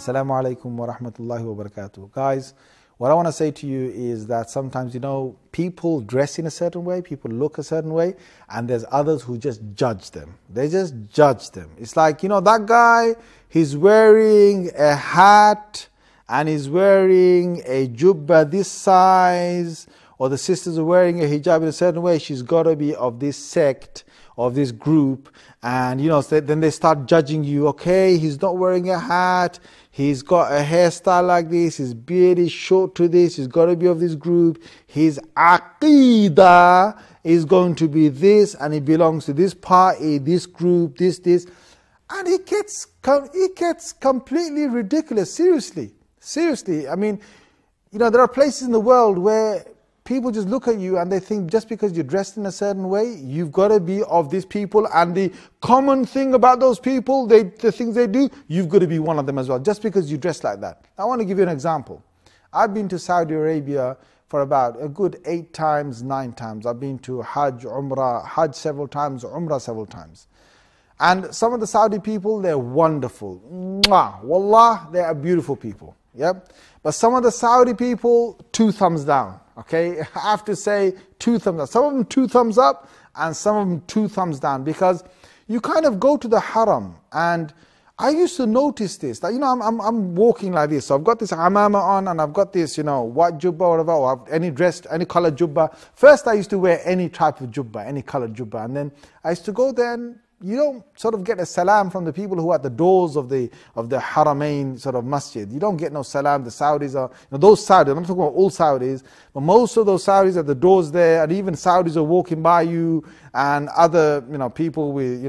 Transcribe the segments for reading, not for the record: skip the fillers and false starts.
Assalamu alaikum wa rahmatullahi wa barakatuh. Guys, what I want to say to you is that sometimes, people dress in a certain way, people look a certain way, and there's others who just judge them. They just judge them. It's like, that guy, he's wearing a hat and he's wearing a jubba this size, or the sisters are wearing a hijab in a certain way, she's got to be of this sect, of this group, and then they start judging you. Okay, he's not wearing a hat, he's got a hairstyle like this, his beard is short to this, he's got to be of this group, his Aqeedah is going to be this, and he belongs to this party, this group, this, and it gets completely ridiculous. Seriously, I mean, there are places in the world where people just look at you and they think just because you're dressed in a certain way, you've got to be of these people, and the common thing about those people, the things they do, you've got to be one of them as well, just because you dress like that. I want to give you an example. I've been to Saudi Arabia for about a good 8 times, 9 times. I've been to Hajj several times, Umrah several times. And some of the Saudi people, they're wonderful. Mwah, wallah, they are beautiful people. Yep. But some of the Saudi people, 2 thumbs down. Okay, I have to say 2 thumbs up. Some of them 2 thumbs up and some of them 2 thumbs down, because you kind of go to the haram, and I used to notice this, that I'm walking like this, so I've got this amama on and I've got this white jubba or whatever, or any colored jubba. First I used to wear any type of jubba, any colored jubba, and then I used to go there, and you don't sort of get a salam from the people who are at the doors of the Haramain sort of masjid. You don't get no salam. The Saudis are, those Saudis, I'm not talking about all Saudis, but most of those Saudis at the doors there, and even Saudis are walking by you, and other, people with,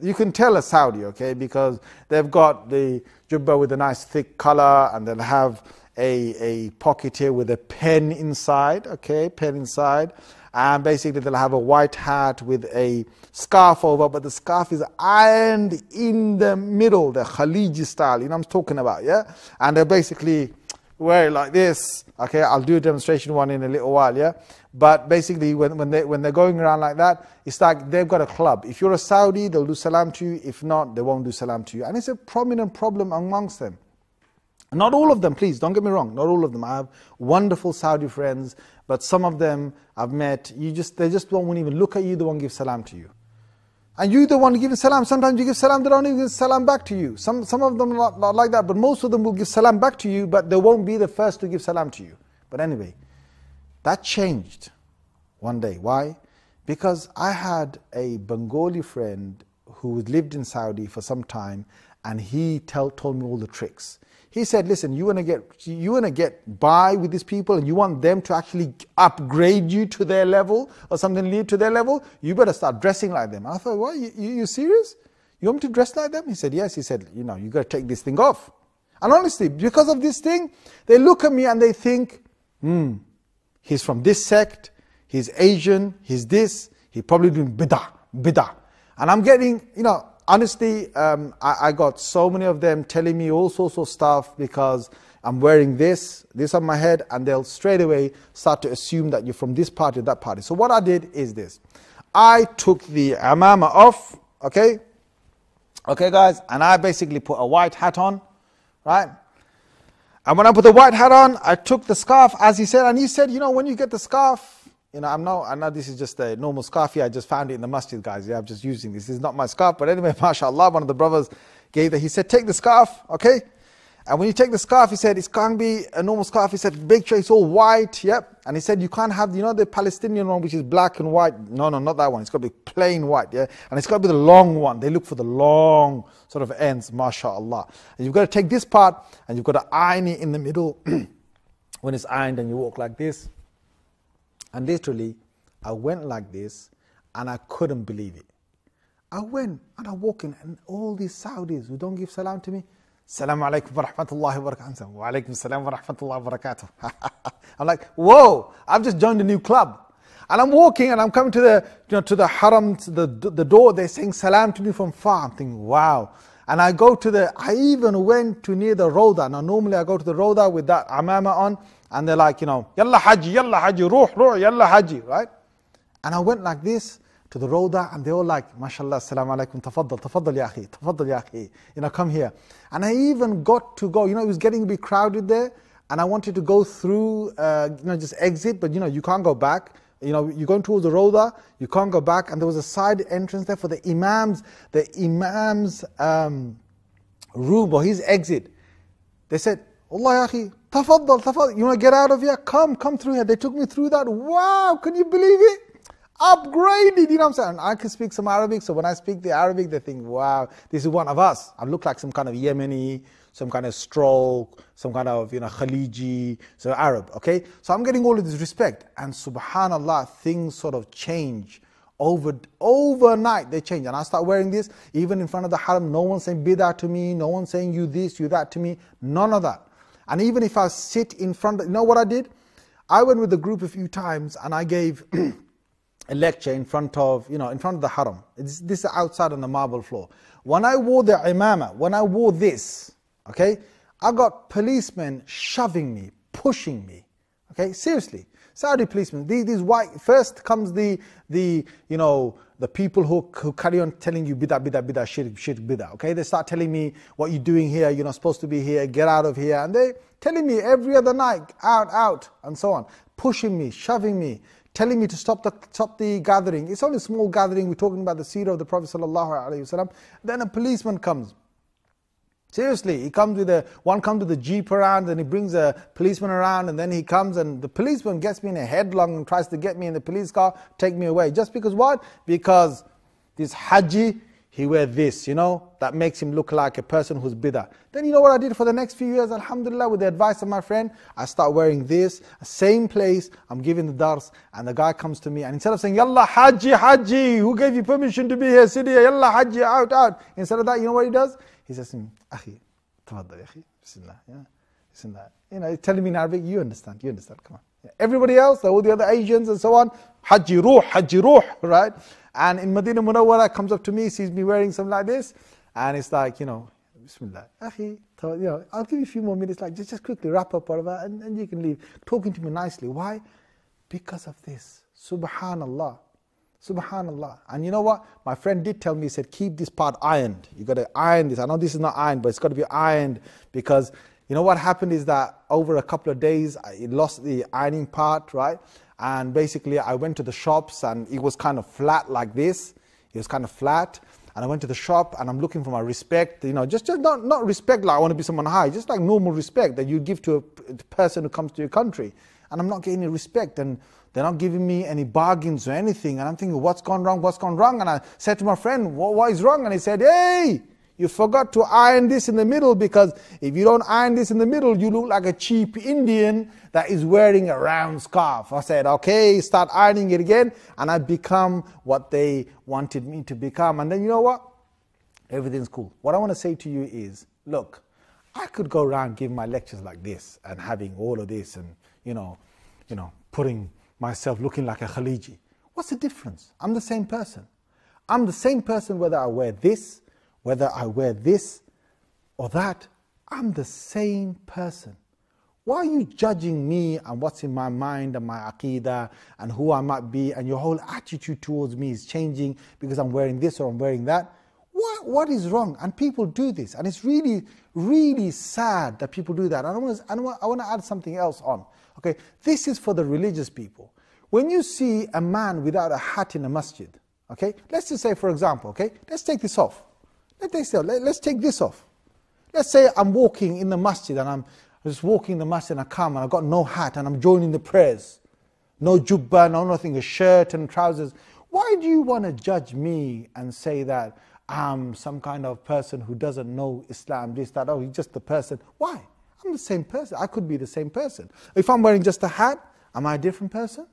you can tell a Saudi, okay, because they've got the jubba with a nice thick color, and they'll have a pocket here with a pen inside, okay, pen inside. And basically they'll have a white hat with a scarf over, but the scarf is ironed in the middle, the Khaliji style, I'm talking about, yeah? And they'll basically wear it like this. Okay, I'll do a demonstration one in a little while, yeah? But basically when they're going around like that, it's like they've got a club. If you're a Saudi, they'll do salam to you. If not, they won't do salam to you. And it's a prominent problem amongst them. Not all of them, please, don't get me wrong, not all of them. I have wonderful Saudi friends, but some of them I've met, they just won't even look at you, they won't give salam to you. And you the one giving salam, sometimes you give salam, they don't even give salam back to you. Some of them are not like that, but most of them will give salam back to you, but they won't be the first to give salam to you. But anyway, that changed one day. Why? Because I had a Bengali friend who lived in Saudi for some time, and he told me all the tricks. He said, listen, you want to get by with these people, and you want them to actually upgrade you to their level, or something lead to their level, you better start dressing like them. I thought, what, you serious? You want me to dress like them? He said, yes. He said, you got to take this thing off. And honestly, because of this thing, they look at me and they think, he's from this sect, he's Asian, he's this, he's probably doing bid'ah. And I'm getting, honestly, I got so many of them telling me all sorts of stuff because I'm wearing this on my head, and they'll straight away start to assume that you're from this party or that party. So what I did is this. I took the amama off, okay guys, and I basically put a white hat on, right? And when I put the white hat on, I took the scarf, as he said, and he said, when you get the scarf, I know this is just a normal scarf here. I just found it in the masjid, guys. Yeah, I'm just using this. This is not my scarf. But anyway, mashallah, one of the brothers gave that. He said, take the scarf, okay? And when you take the scarf, he said, it can't be a normal scarf. He said, make sure it's all white, yep. And he said, you can't have, the Palestinian one, which is black and white. No, not that one. It's got to be plain white, yeah? And it's got to be the long one. They look for the long sort of ends, mashallah. And you've got to take this part, and you've got to iron it in the middle. When it's ironed, and you walk like this. And literally, I went like this, and I couldn't believe it. I went, and I walk in, and all these Saudis who don't give salam to me, Assalamu alaikum wa rahmatullahi wa barakatuh. Wa alaikum salam wa rahmatullahi wa barakatuh. I'm like, whoa, I've just joined a new club. And I'm walking, and I'm coming to the haram, to the door, they're saying salam to me from far. I'm thinking, wow. And I even went to near the Roda. Now normally I go to the Roda with that amama on, and they're like, yalla haji, ruh, yalla haji, right? And I went like this, to the Roda, and they're all like, MashaAllah, Assalamu alaikum, tafaddal ya akhi, tafaddal ya akhi, come here. And I even got to go, it was getting a bit crowded there, and I wanted to go through, just exit, but you can't go back. You're going towards the Roda, you can't go back, and there was a side entrance there for the Imam's room or his exit. They said, Allah ya akhi, tafaddal, you want to get out of here? Come through here. They took me through that. Wow, can you believe it? Upgraded, what I'm saying? I can speak some Arabic, so when I speak the Arabic, they think, wow, this is one of us. I look like some kind of Yemeni, some kind of stroke, some kind of Khaliji, so Arab, okay? So I'm getting all of this respect, and subhanallah, things sort of change. Overnight they change, and I start wearing this, even in front of the haram, no one saying bid'ah to me, no one saying you this, you that to me, none of that. And even if I sit in front of, what I did? I went with the group a few times, and I gave a lecture in front of the haram. This is outside on the marble floor. When I wore the imama, when I wore this, okay, I got policemen shoving me, pushing me. Okay, seriously, Saudi policemen. These white. First comes the people who carry on telling you bidah, shirk, bidah. Okay, they start telling me what you're doing here. You're not supposed to be here. Get out of here. And they telling me every other night, out, and so on, pushing me, shoving me, telling me to stop the gathering. It's only a small gathering. We're talking about the seerah of the Prophet ﷺ. Then a policeman comes. Seriously, he comes one comes with a jeep around, and he brings a policeman around, and then he comes, and the policeman gets me in a headlong and tries to get me in the police car, take me away. Just because what? Because this Haji, he wears this, that makes him look like a person who's bid'ah. Then what I did for the next few years, alhamdulillah, with the advice of my friend, I start wearing this, same place, I'm giving the dars, and the guy comes to me, and instead of saying, Yalla Haji, who gave you permission to be here, sit here, Yalla Haji, out. Instead of that, what he does? He says, Akhi, tafaddal ya akhi, bismillah, bismillah. He's telling me in Arabic, you understand, come on. Everybody else, all the other Asians and so on, Haji ruh, right? And in Medina Munawwara, comes up to me, sees me wearing something like this, and it's like, bismillah, akhi, I'll give you a few more minutes, like just quickly wrap up, whatever, and you can leave. Talking to me nicely. Why? Because of this. Subhanallah. And you know what? My friend did tell me, he said, keep this part ironed. You got to iron this. I know this is not ironed, but it's got to be ironed, because what happened is that over a couple of days, I lost the ironing part, right? And basically, I went to the shops, and it was kind of flat like this. It was kind of flat. And I went to the shop, and I'm looking for my respect, just not respect like I want to be someone high, just like normal respect that you give to a person who comes to your country. And I'm not getting any respect, and they're not giving me any bargains or anything. And I'm thinking, what's gone wrong? And I said to my friend, what is wrong? And he said, hey, you forgot to iron this in the middle, because if you don't iron this in the middle, you look like a cheap Indian that is wearing a round scarf. I said, okay, start ironing it again, and I become what they wanted me to become. And then you know what? Everything's cool. What I want to say to you is, look, I could go around giving my lectures like this and having all of this and, putting myself looking like a Khaliji. What's the difference? I'm the same person. I'm the same person whether I wear this, whether I wear this or that. I'm the same person. Why are you judging me and what's in my mind and my Aqeedah and who I might be, and your whole attitude towards me is changing because I'm wearing this or I'm wearing that? What is wrong? And people do this, and it's really, really sad that people do that. And I want to add something else on. Okay, this is for the religious people. When you see a man without a hat in a masjid, okay, let's just say, for example, okay, let's take this off. Let's take this off. Let's say I'm walking in the masjid, and I'm just walking in the masjid, and I come and I've got no hat, and I'm joining the prayers. No jubbah, no nothing, a shirt and trousers. Why do you want to judge me and say that I'm some kind of person who doesn't know Islam, this, that, oh, he's just the person? Why? I'm the same person. I could be the same person. If I'm wearing just a hat, am I a different person?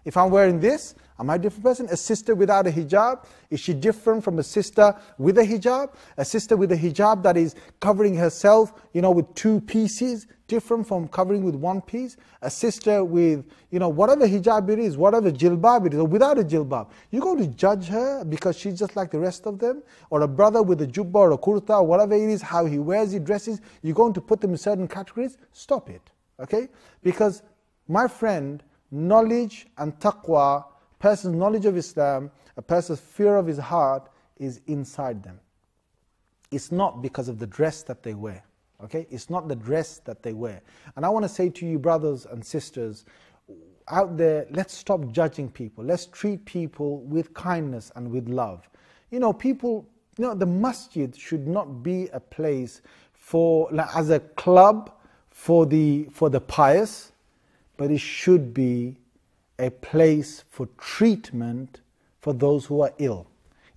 If I'm wearing this, am I a different person? A sister without a hijab, is she different from a sister with a hijab? A sister with a hijab that is covering herself, with two pieces, different from covering with one piece? A sister with, whatever hijab it is, whatever jilbab it is, or without a jilbab, you're going to judge her because she's just like the rest of them? Or a brother with a jubbah or a kurta or whatever it is, how he wears it, dresses, you're going to put them in certain categories? Stop it, okay? Because, my friend, knowledge and taqwa person's knowledge of Islam, a person's fear of his heart is inside them. It's not because of the dress that they wear. Okay? It's not the dress that they wear. And I want to say to you, brothers and sisters out there, let's stop judging people. Let's treat people with kindness and with love. You know, the masjid should not be a place for, like, as a club for the pious, but it should be a place for treatment for those who are ill.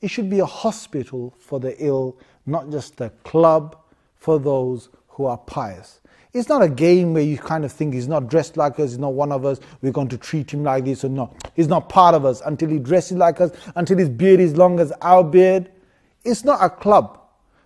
It should be a hospital for the ill, not just a club for those who are pious. It's not a game where you kind of think he's not dressed like us, he's not one of us, we're going to treat him like this or not. He's not part of us until he dresses like us, until his beard is long as our beard. It's not a club.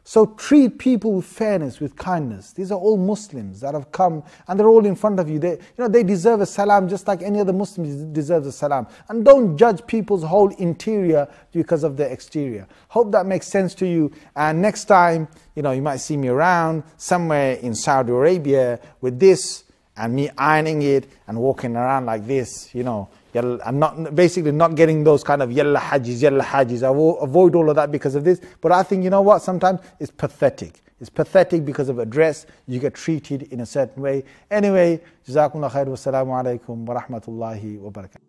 So treat people with fairness, with kindness. These are all Muslims that have come and they're all in front of you. They deserve a salam just like any other Muslim deserves a salam. And don't judge people's whole interior because of their exterior. Hope that makes sense to you. And next time, you might see me around somewhere in Saudi Arabia with this and me ironing it and walking around like this, I'm not getting those kind of yalla hajis. I will avoid all of that because of this. But I think, sometimes it's pathetic. It's pathetic because of a dress. You get treated in a certain way. Anyway, Jazakumullah khair. Wassalamu alaikum wa rahmatullahi wa barakatuh.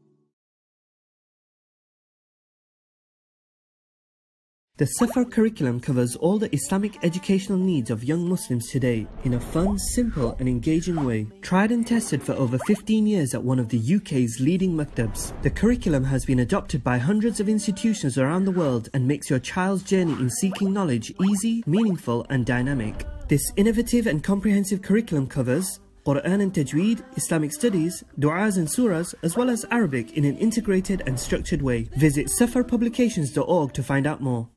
The Safar curriculum covers all the Islamic educational needs of young Muslims today in a fun, simple and engaging way. Tried and tested for over 15 years at one of the UK's leading maktabs. The curriculum has been adopted by hundreds of institutions around the world and makes your child's journey in seeking knowledge easy, meaningful and dynamic. This innovative and comprehensive curriculum covers Quran and Tajweed, Islamic studies, du'as and surahs, as well as Arabic in an integrated and structured way. Visit safarpublications.org to find out more.